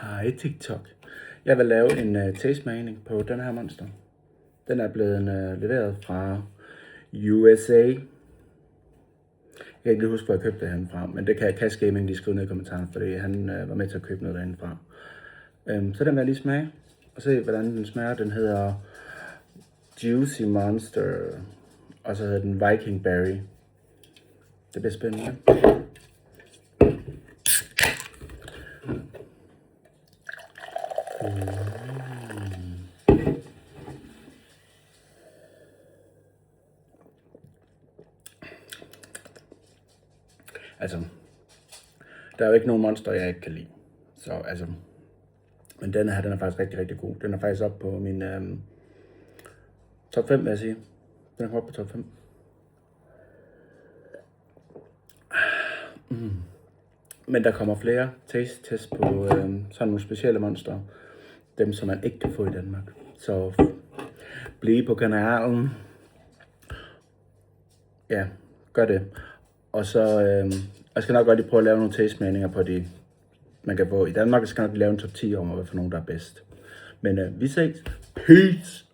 Hej TikTok. Jeg vil lave en tastemagning på den her monster. Den er blevet leveret fra USA. Jeg kan ikke lige huske, hvor jeg købte den fra, men det kan Cash Gaming lige skrive ned i kommentarerne, fordi han var med til at købe noget derindefra. Så den vil jeg lige smage, og se hvordan den smager. Den hedder Juicy Monster, og så hedder den Viking Berry. Det bliver spændende. Altså, der er jo ikke nogen monster, jeg ikke kan lide. Så altså, men den her, den er faktisk rigtig, rigtig god. Den er faktisk oppe på min top 5, vil jeg sige. Den er oppe på top 5. Men der kommer flere taste tests på sådan nogle specielle monster. Dem, som man ikke kan få i Danmark. Så bliv på kanalen. Ja, gør det. Og så jeg skal nok godt lige prøve at lave nogle tastmeninger på de, man kan få i Danmark. Jeg skal nok lave en top 10 om, hvad for nogen der er bedst. Men vi ses. Peace!